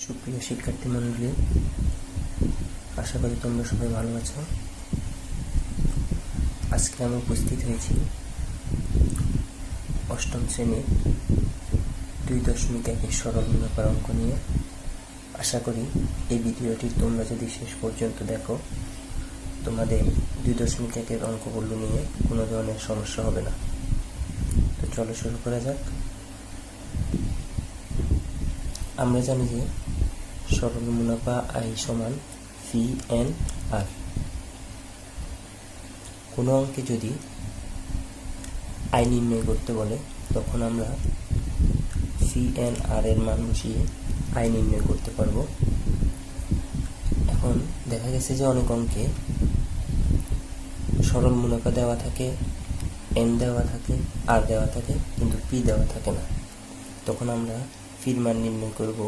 সুপ্রিয় শিক্ষার্থী মণ্ডলী, আশা করি তোমরা সবাই ভালো আছো। আজকে আমি উপস্থিত হয়েছি অষ্টম শ্রেণীর 2.1 সরল মুনাফার অঙ্ক নিয়ে। আশা করি এই ভিডিওটি তোমরা যদি শেষ পর্যন্ত দেখো, তোমাদের 2.1 অঙ্কগুলো নিয়ে কোনো ধরনের সমস্যা হবে না। তো চলো শুরু করা যাক। আমরা জানি যে সরল মুনাফা আই সমান CNR। কোনো অঙ্কে যদি আয় নির্ণয় করতে বলে তখন আমরা CNR এর মান বসিয়ে আয় নির্ণয় করতে পারবো। এখন দেখা গেছে যে অনেক অঙ্কে সরল মুনাফা দেওয়া থাকে, N দেওয়া থাকে, R দেওয়া থাকে, কিন্তু P দেওয়া থাকে না। তখন আমরা পির মান নির্ণয় করব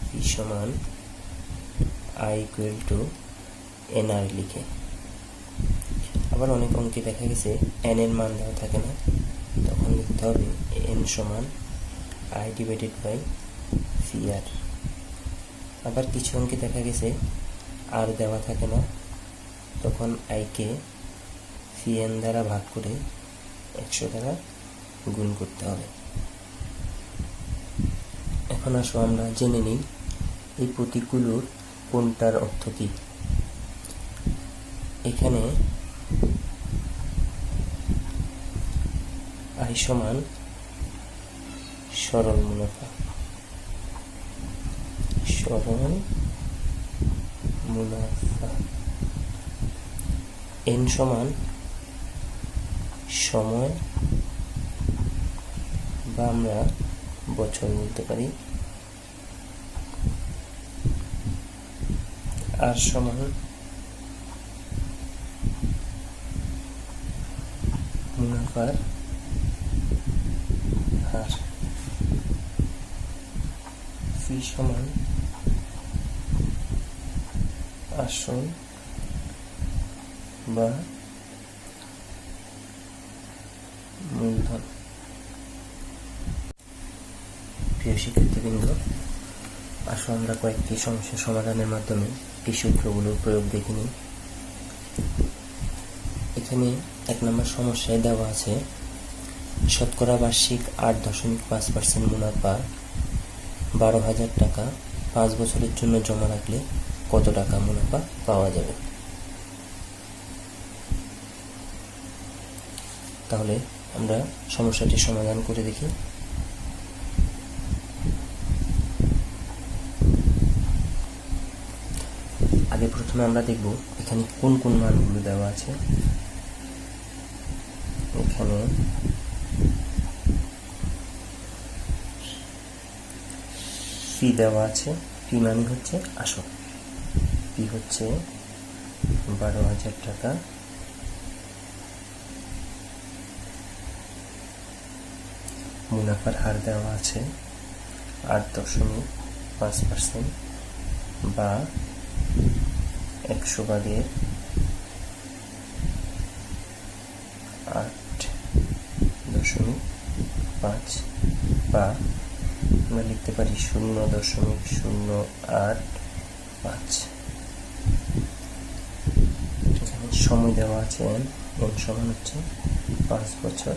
P সমান I = NR লিখে। আবার অনেক অঙ্কে দেখা গেছে N এর মান দেওয়া থাকে না, তখন লিখতে হবে N সমান I/CR। আবার কিছু অঙ্কে দেখা গেছে R দেওয়া থাকে না, তখন I কে CN দ্বারা ভাগ করে 100 দ্বারা গুণ করতে হবে। এখন আসো আমরা জেনে নিই এই প্রতীকগুলোর কোনটার অর্থ কী। এখানে আয় সমান সরল মুনাফা, সরল মুনাফা। N সমান সময় বা আমরা বছর বলতে পারি। R সমান মুনাফার হার। C সমান আসল বা মূলধন। প্রিয় শিক্ষার্থীবৃন্দ, আসো আমরা কয়েকটি সমস্যা সমাধানের মাধ্যমে এই সূত্রগুলোর প্রয়োগ দেখে নিই। এখানে 1 নম্বর সমস্যায় দেওয়া আছে শতকরা বার্ষিক 8.5% মুনাফা 12,000 টাকা 5 বছরের জন্য জমা রাখলে কত টাকা মুনাফা পাওয়া যাবে। তাহলে আমরা সমস্যাটি সমাধান করে দেখি। আগে প্রথমে আমরা দেখব এখানে কোন কোন মানগুলো দেওয়া আছে। এখানে P দেওয়া আছে। P মানে হচ্ছে আসল। P হচ্ছে 12,000 টাকা। মুনাফার হার দেওয়া আছে 8.5% বা 100 ভাগের 8.5 বা আমরা লিখতে পারি 0.085। এখানে সময় দেওয়া আছে N সমান হচ্ছে 5 বছর।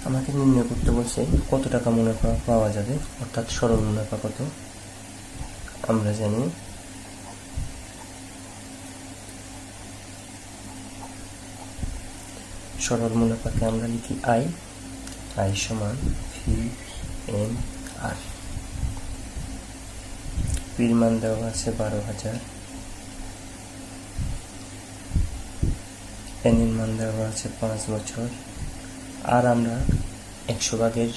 আমাকে নির্ণয় করতে বলছে কত টাকা মুনাফা পাওয়া যাবে, অর্থাৎ সরল মুনাফা কত। আমরা জানি সরল মুনাফাকে আমরা লিখি I সমান CNR। পির মান দেওয়া আছে 12,000, N এর মান দেওয়া আছে 5 বছর। আর আমরা 100 ভাগের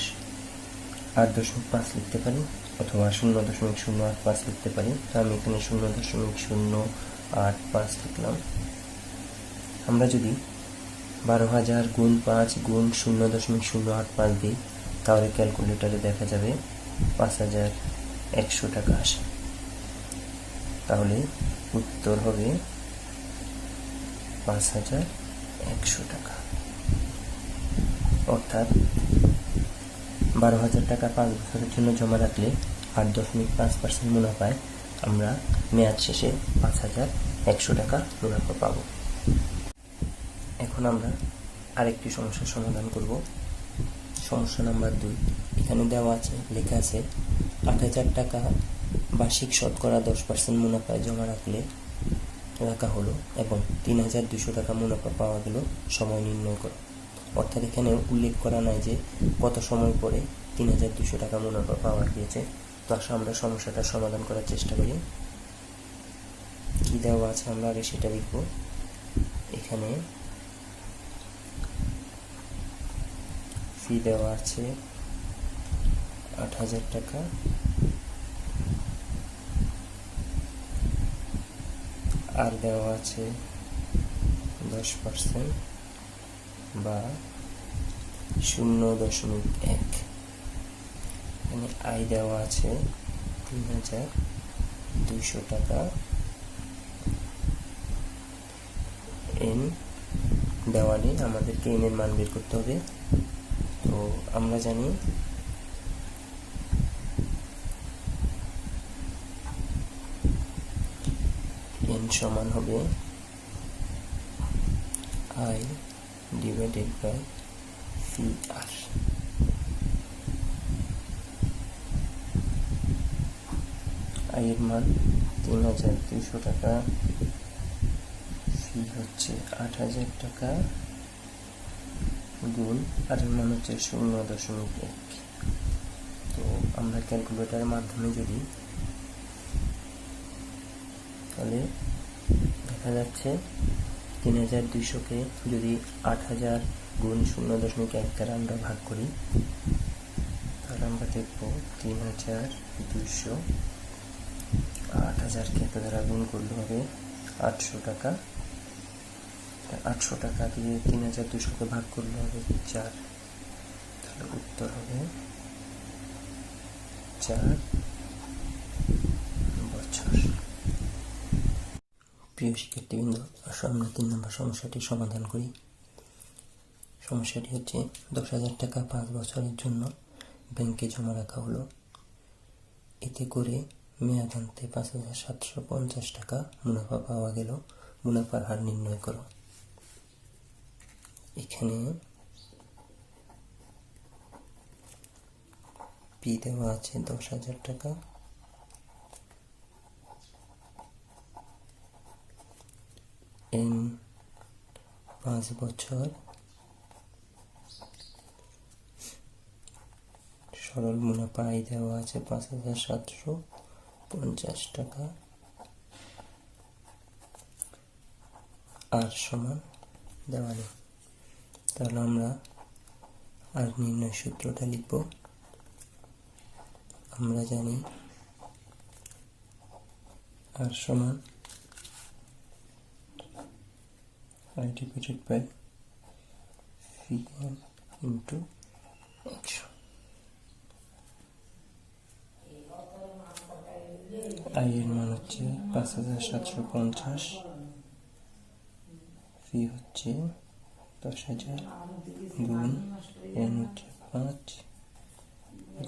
8.5 লিখতে পারি অথবা 0.085 লিখতে পারি। তো আমি এখানে 0.085 লিখলাম। আমরা যদি 12,000 গুণ 5 গুণ 0.085 দিই, তাহলে ক্যালকুলেটরে দেখা যাবে 5,100 টাকা আসে। তাহলে উত্তর হবে 5,100 টাকা। অর্থাৎ 12,000 টাকা 5 বছরের জন্য জমা রাখলে 8.5% মুনাফায় আমরা মেয়াদ শেষে 5,100 টাকা মুনাফা পাব। এখন আমরা আরেকটি সমস্যার সমাধান করব। সমস্যা নাম্বার 2। এখানে দেওয়া আছে, লেখা আছে 8,000 টাকা বার্ষিক শতকরা 10% মুনাফায় জমা রাখা হলো এবং 3,200 টাকা মুনাফা পাওয়া গেল, সময় নির্ণয় করো। অর্থাৎ এখানে উল্লেখ করা নাই যে কত সময় পরে 3,200 টাকা মুনাফা পাওয়া গিয়েছে। তো আসলে আমরা সমস্যাটা সমাধান করার চেষ্টা করি। কি দেওয়া আছে আমরা আগে সেটা লিখব। এখানে ফি দেওয়া আছে 8,000 টাকা, আর দেওয়া আছে 10% বা 0.1। এখানে আয় দেওয়া আছে 3,200 টাকা। এন দেওয়া নেই, আমাদেরকে এন এর মান বের করতে হবে। তো আমরা জানি এন সমান হবে আই ডিভাইডেড বাই ফি আর। আয়ের মান 3,200 টাকা, ফি হচ্ছে 8,000 টাকা, গুণ আর এর মান হচ্ছে 0.1। তো আমরা ক্যালকুলেটরের মাধ্যমে যদি, তাহলে দেখা যাচ্ছে 3,200-কে যদি 8,000 গুণ 0.1 দ্বারা আমরা ভাগ করি, তাহলে আমরা দেখব 3,200 8,000-কে এত দ্বারা গুণ করলে হবে 800 টাকা। 800 টাকা দিয়ে 3,200-কে ভাগ করলে হবে 4। তাহলে উত্তর হবে 4 বছর। প্রিয় শিক্ষার্থীবৃন্দ, আসো আমরা 3 নম্বর সমস্যাটি সমাধান করি। সমস্যাটি হচ্ছে 10,000 টাকা 5 বছরের জন্য ব্যাংকে জমা রাখা হলো। এতে করে মেয়াদান্তে 5,750 টাকা মুনাফা পাওয়া গেল, মুনাফার হার নির্ণয় করো। এখানে পি দেওয়া আছে 10,000 টাকা, এন 5 বছর, সরল মুনাফা আয় দেওয়া আছে 5,750 টাকা, আর সমান দেওয়া নেই। তাহলে আমরা আর নির্ণয় সূত্রটা লিখব। আমরা জানি আর সমান I divided by Vn into 100। I এর মান হচ্ছে 5,750, ফি হচ্ছে 10,000 গুণ n হচ্ছে 5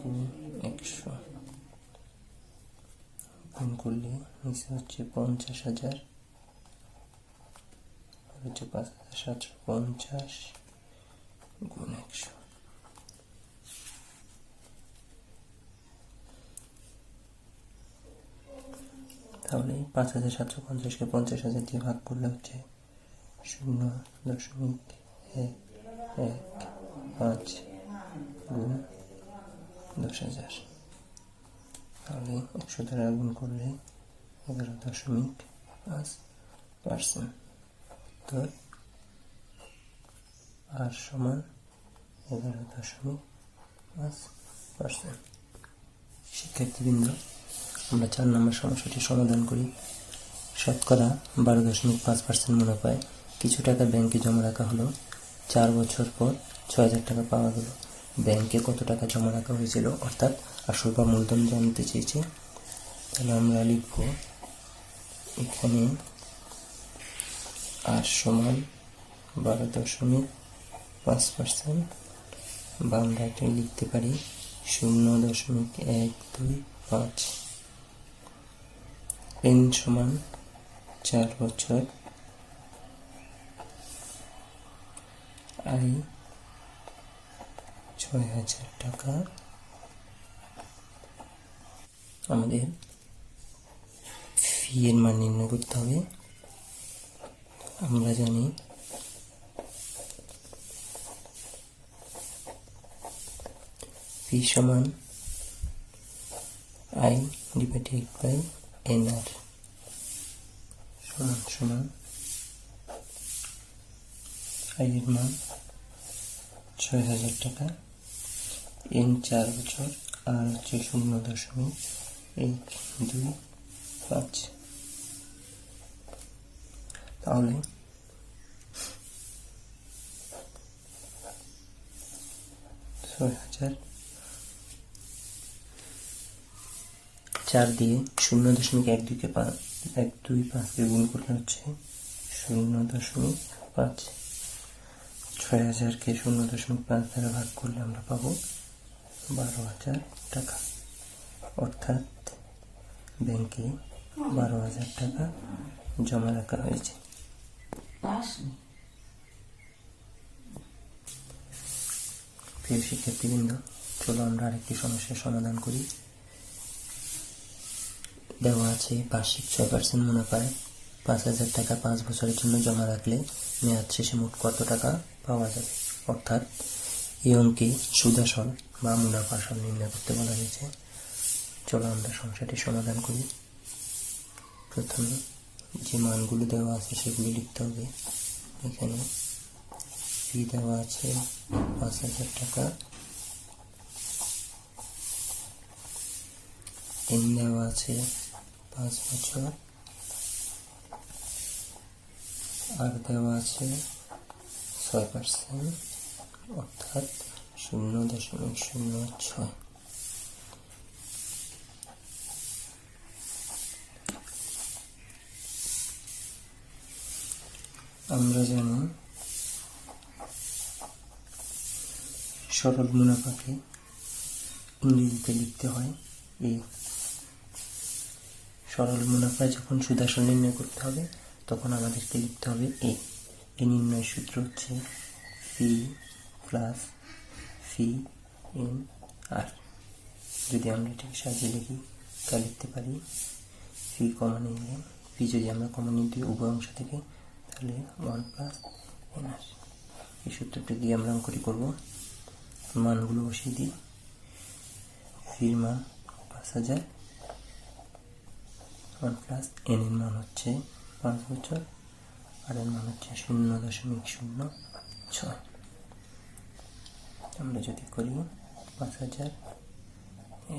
গুণ 100, গুণ করলে নিচে হচ্ছে 50,000 হচ্ছে 5,750 গুণ 100। তাহলে 5,750-কে 50,000 দিয়ে ভাগ করলে হচ্ছে 0.115 গুণ 10,000। তাহলে 100 দ্বারা গুণ করলে 11.5%। তো আর সমান 11.5%। শিক্ষার্থীবৃন্দ, আমরা 4 নম্বর সমস্যাটি সমাধান করি। শতকরা 12.5% মুনাফায় কিছু টাকা ব্যাংকে জমা রাখা হলো। 4 বছর পর 6,000 টাকা পাওয়া গেল। ব্যাংকে কত টাকা জমা রাখা হয়েছিল, অর্থাৎ আসল বা মূলধন জানতে চেয়েছে। তাহলে আমরা লিখব এখানে আর সমান 12.5%, বা আমরা এটা লিখতে পারি 0.125। n সমান 4 বছর, আয় 6,000 টাকা। আমাদের ফি এর মান নির্ণয় করতে হবে। আমরা জানি ফি সমান আই ডিভাইডেড বাই এনআর সমান আই এর মান 6,000 টাকা, n 4 বছর, আর হচ্ছে 0.125। তাহলে 6,000 4 দিয়ে 0.125 গুণ করলে হচ্ছে 0.5। 6,000কে 0.5 দ্বারা ভাগ করলে আমরা পাবো 12,000 টাকা। অর্থাৎ ব্যাংকে 12,000 টাকা জমা রাখা হয়েছে। প্রিয় শিক্ষার্থীবৃন্দ, চলো আমরা আরেকটি সমস্যার সমাধান করি। দেওয়া আছে বার্ষিক 6% মুনাফায় 5,000 টাকা 5 বছরের জন্য জমা রাখলে মেয়াদ শেষে মোট কত টাকা পাওয়া যাবে। অর্থাৎ এই অঙ্কে সুদ-আসল বা মুনাফা আসল নির্ণয় করতে বলা হয়েছে। চলো আমরা সমস্যাটি সমাধান করি। প্রথমে যে মানগুলো দেওয়া আছে সেগুলো লিখতে হবে। এখানে ফি দেওয়া আছে 5,000 টাকা, n দেওয়া আছে 5 বছর, আর দেওয়া আছে 6%, অর্থাৎ 0.06। আমরা জানি সরল মুনাফাকে ইংরেজিতে লিখতে হয় এ। সরল মুনাফায় যখন সুদ-আসল নির্ণয় করতে হবে তখন আমাদেরকে লিখতে হবে এ। এই নির্ণয় সূত্র হচ্ছে ফি প্লাস ফি এন আর। যদি আমরা এটাকে সাজিয়ে লিখি তা লিখতে পারি ফি কমন নিলে, ফি যদি আমরা কমন নিই উভয় অংশ থেকে, তাহলে 1 প্লাস এন আর। এই সূত্রটি দিয়ে আমরা অঙ্কটি করব। মানগুলো বসিয়ে দিই। ফির মান 5,000, 1 প্লাস এন এর মান হচ্ছে 5 বছর, আর এর মান হচ্ছে 0.06। আমরা যদি করি 5,000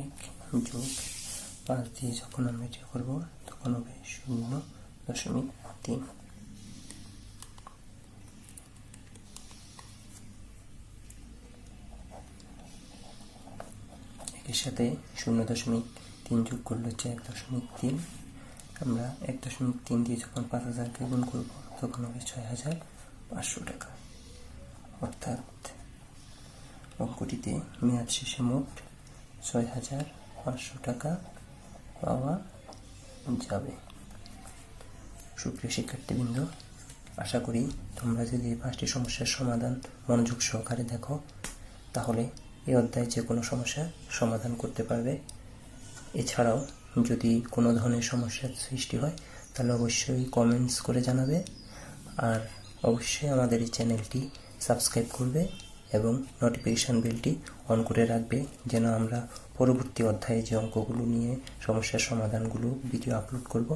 1 যোগ 5 দিয়ে যখন আমরা এটা করবো তখন হবে 0.3। এর সাথে 0.3 যোগ করলে হচ্ছে 1.3। আমরা 1.3 দিয়ে যখন 5,000কে গুণ করবো তখন হবে 6,500 টাকা। অর্থাৎ অঙ্কটিতে মেয়াদ শেষে মোট 6,500 টাকা পাওয়া যাবে। সুপ্রিয় শিক্ষার্থীবৃন্দ, আশা করি তোমরা যদি এই 5টি সমস্যার সমাধান মনোযোগ সহকারে দেখো তাহলে এই অধ্যায়ে যে কোনো সমস্যার সমাধান করতে পারবে। এছাড়াও যদি কোনো ধরনের সমস্যার সৃষ্টি হয় তাহলে অবশ্যই কমেন্টস করে জানাবে, আর অবশ্যই আমাদের এই চ্যানেলটি সাবস্ক্রাইব করবে এবং নোটিফিকেশান বেলটি অন করে রাখবে, যেন আমরা পরবর্তী অধ্যায়ে যে অঙ্কগুলো নিয়ে সমস্যার সমাধানগুলো ভিডিও আপলোড করব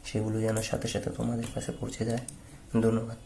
সেগুলো যেন সাথে সাথে তোমাদের কাছে পৌঁছে যায়। ধন্যবাদ।